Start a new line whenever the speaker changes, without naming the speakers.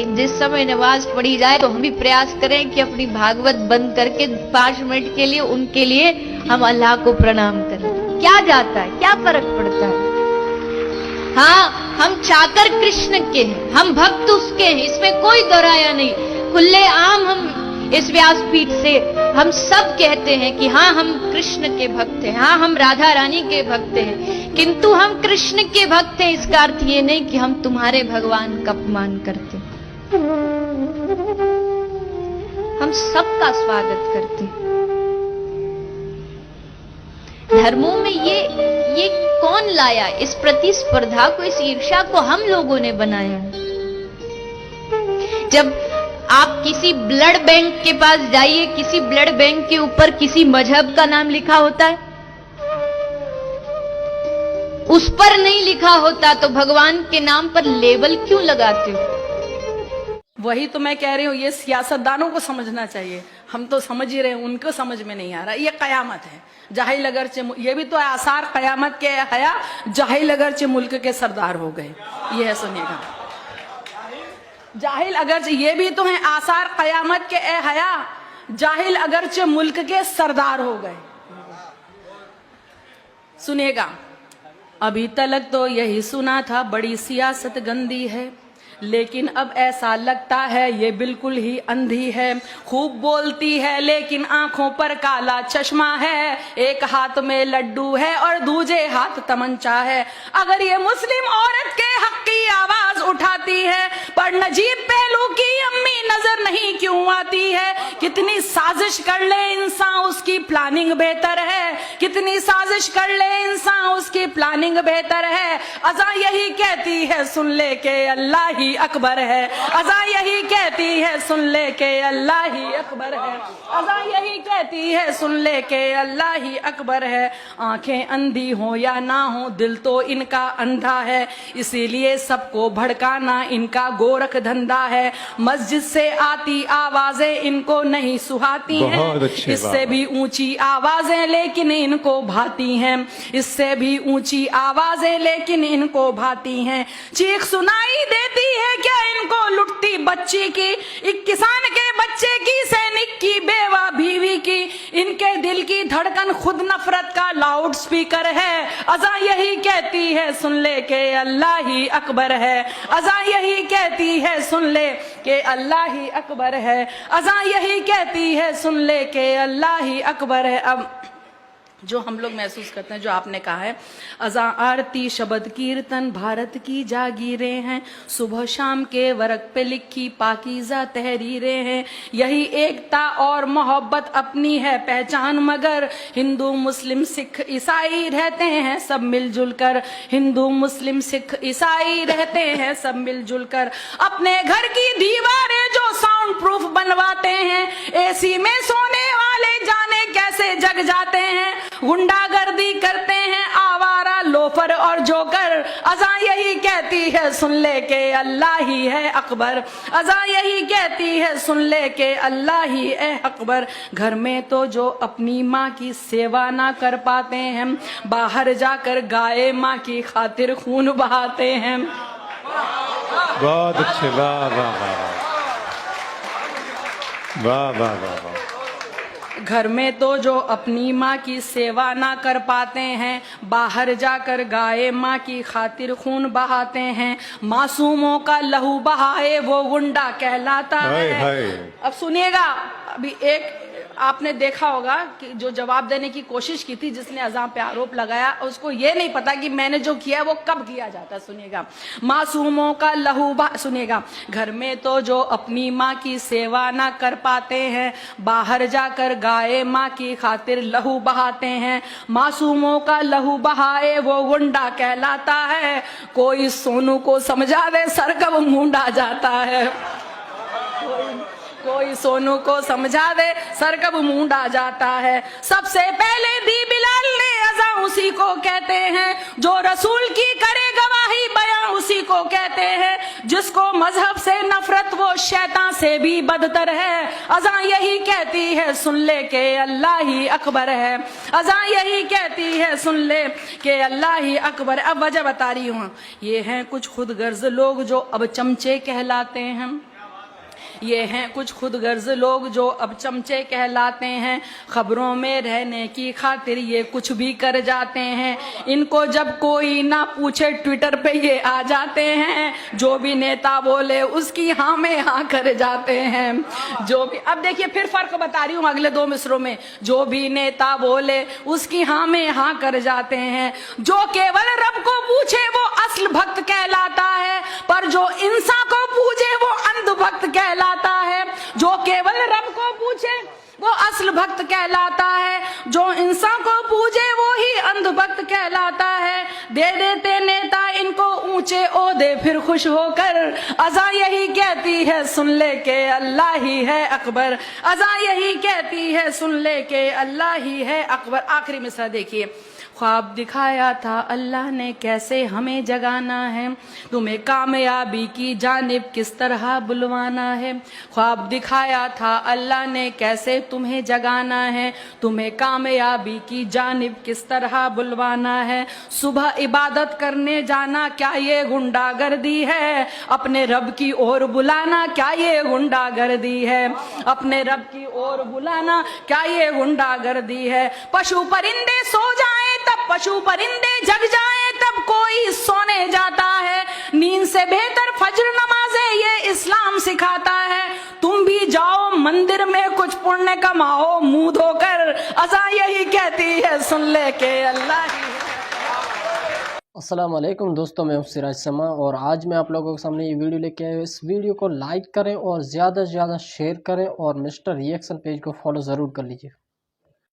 जिस समय नमाज पढ़ी जाए तो हम भी प्रयास करें कि अपनी भागवत बंद करके 5 मिनट के लिए उनके लिए हम अल्लाह को प्रणाम करें। क्या जाता है, क्या फर्क पड़ता है। हाँ, हम चाकर कृष्ण के हैं, हम भक्त उसके हैं, इसमें कोई दोहराया नहीं। खुले आम हम इस व्यासपीठ से हम सब कहते हैं कि हाँ हम कृष्ण के भक्त हैं, हाँ हम राधा रानी के भक्त हैं, किंतु हम कृष्ण के भक्त हैं इसका अर्थ ये नहीं कि हम तुम्हारे भगवान का अपमान करते। हम सबका स्वागत करते। धर्मों में ये कौन लाया? इस प्रतिस्पर्धा को, इस ईर्ष्या को हम लोगों ने बनाया। जब आप किसी ब्लड बैंक के पास जाइए, किसी ब्लड बैंक के ऊपर किसी मजहब का नाम लिखा होता है, उस पर नहीं लिखा होता तो भगवान के नाम पर लेबल क्यों लगाते हो?
वही तो मैं कह रही हूँ, ये सियासतदानों को समझना चाहिए। हम तो समझ ही रहे हैं, उनको समझ में नहीं आ रहा। ये कयामत है, जाहिल अगरचे, ये भी तो आसार कयामत के हया, जाहिल अगरचे मुल्क के सरदार हो गए। ये है, सुनिएगा, जाहिल अगरचे, ये भी तो है आसार कयामत के ए हया, जाहिल अगरचे मुल्क के सरदार हो गए। सुनिएगा, अभी तक तो यही सुना था बड़ी सियासत गंदी है, लेकिन अब ऐसा लगता है ये बिल्कुल ही अंधी है। खूब बोलती है लेकिन आंखों पर काला चश्मा है, एक हाथ में लड्डू है और दूजे हाथ तमंचा है। अगर ये मुस्लिम औरत के हक की आवाज उठाती है, पर नजीब पहलू की अम्मी नजर नहीं क्यों आती है? कितनी साजिश कर ले इंसान, उसकी प्लानिंग बेहतर है। कितनी साजिश कर ले इंसान, उसकी प्लानिंग बेहतर है। अज़ा यही कहती है, सुन ले के अल्लाह ही अकबर है। अज़ा यही कहती है, सुन ले के अल्लाह ही अकबर है। अज़ा यही कहती है, सुन ले के अल्लाह ही अकबर है। आंखें अंधी हो या ना हो, दिल तो इनका अंधा है, इसीलिए सबको भड़काना इनका गोरख धंधा है। मस्जिद से आती आवाजें इनको नहीं सुहाती हैं, इससे भी ऊंची आवाजें लेकिन इनको भाती हैं। इससे भी ऊंची आवाजें लेकिन इनको भाती हैं। चीख सुनाई देती है क्या इनको लुटती बच्ची की, एक किसान के बच्चे की, सैनिक की, बेवा बीवी की। इनके दिल की धड़कन खुद नफरत का लाउड स्पीकर है। अज़ा यही कहती है, सुन ले के अल्लाह ही अकबर है। अज़ा यही कहती है, सुन ले के अल्लाह ही अकबर है। अज़ा यही कहती है, सुन ले के अल्लाह ही अकबर है। अब जो हम लोग महसूस करते हैं, जो आपने कहा है, अज़ा आरती शब्द कीर्तन भारत की जागीरें हैं, सुबह शाम के वर्क पे लिखी पाकीज़ा तहरीरें हैं। यही एकता और मोहब्बत अपनी है पहचान, मगर हिंदू मुस्लिम सिख ईसाई रहते हैं सब मिलजुल कर। हिंदू मुस्लिम सिख ईसाई रहते हैं सब मिलजुल कर। अपने घर की दीवारें जो साउंड प्रूफ बनवाते हैं, एसी में सोने वाले जाने कैसे जग जाते हैं। गुंडागर्दी करते हैं आवारा लोफर और जोकर। अज़ा यही कहती है, सुन ले के अल्लाह ही है अकबर। अज़ा यही कहती है, सुन ले के अल्लाह ही है अकबर। घर में तो जो अपनी माँ की सेवा ना कर पाते हैं, बाहर जाकर गाय माँ की खातिर खून बहाते हैं।
बहुत अच्छे, वाह वाह वाह वाह वाह वाह वाह।
घर में तो जो अपनी माँ की सेवा ना कर पाते हैं, बाहर जाकर गाय माँ की खातिर खून बहाते हैं। मासूमों का लहू बहाए वो गुंडा कहलाता है। अब सुनिएगा, अभी एक आपने देखा होगा कि जो जवाब देने की कोशिश की थी, जिसने अज़ां पे आरोप लगाया, उसको ये नहीं पता कि मैंने जो किया है वो कब किया जाता है। सुनिएगा, मासूमों का लहू सुनिएगा, घर में तो जो अपनी माँ की सेवा ना कर पाते हैं, बाहर जाकर गाय माँ की खातिर लहू बहाते हैं। मासूमों का लहू बहाए वो गुंडा कहलाता है। कोई सोनू को समझा दे, सर कब मूंडा जाता है। कोई सोनू को समझा दे, सर कब मूंडा जाता है। सबसे पहले दी बिलाल ने अज़ा उसी को कहते हैं, जो रसूल की करे गवाही बयां उसी को कहते हैं। जिसको मजहब से नफरत वो शैतान से भी बदतर है। अज़ा यही कहती है, सुन ले के अल्लाह ही अकबर है। अज़ा यही कहती है, सुन ले के अल्लाह ही अकबर। अब वजह बता रही हूँ, ये हैं कुछ खुद गर्ज लोग जो अब चमचे कहलाते हैं। ये हैं कुछ खुदगर्ज लोग जो अब चमचे कहलाते हैं, खबरों में रहने की खातिर ये कुछ भी कर जाते हैं। इनको जब कोई ना पूछे ट्विटर पे ये आ जाते हैं, जो भी नेता बोले उसकी हाँ में हाँ कर जाते हैं। जो भी, अब देखिए फिर फर्क बता रही हूँ अगले 2 मिसरों में, जो भी नेता बोले उसकी हाँ में हाँ कर जाते हैं। जो केवल रब को पूछे वो असल भक्त कहलाता है, पर जो इंसान को पूछे वो अंध भक्त कहलाता है। जो केवल रब को पूछे वो असल भक्त कहलाता है, जो इंसान को पूजे वो ही अंध भक्त कहलाता है। दे देते नेता इनको ऊंचे ओहदे फिर खुश होकर, अज़ा यही कहती है सुन ले के अल्लाह ही है अकबर। अज़ा यही कहती है सुन ले के अल्लाह ही है अकबर। आखिरी मिसरा देखिए, ख्वाब दिखाया था अल्लाह ने कैसे हमें जगाना है, तुम्हें कामयाबी की जानिब किस तरह बुलवाना है। ख्वाब दिखाया था अल्लाह ने कैसे तुम्हें जगाना है, तुम्हें कामयाबी की जानिब किस तरह बुलवाना है। सुबह इबादत करने जाना क्या ये गुंडागर्दी है, अपने रब की ओर बुलाना क्या ये गुंडागर्दी है, अपने रब की ओर बुलाना क्या ये गुंडागर्दी है। पशु परिंदे सो जाएं तब पशु परिंदे जग जाएं तब कोई सोने जाता है, नींद से बेहतर फज्र नमाज़े ये इस्लाम सिखाता है। तुम भी जाओ मंदिर में कुछ पुण्य कमाओ मुंह धोकर, अज़ा यही कहती है सुन ले के अल्लाह ही है।
अस्सलाम वालेकुम दोस्तों, मैं हूं सिराज समा और आज मैं आप लोगों के सामने ये वीडियो लेके आया हूँ। इस वीडियो को लाइक करें और ज़्यादा से ज़्यादा शेयर करें और मिस्टर रिएक्शन पेज को फॉलो ज़रूर कर लीजिए।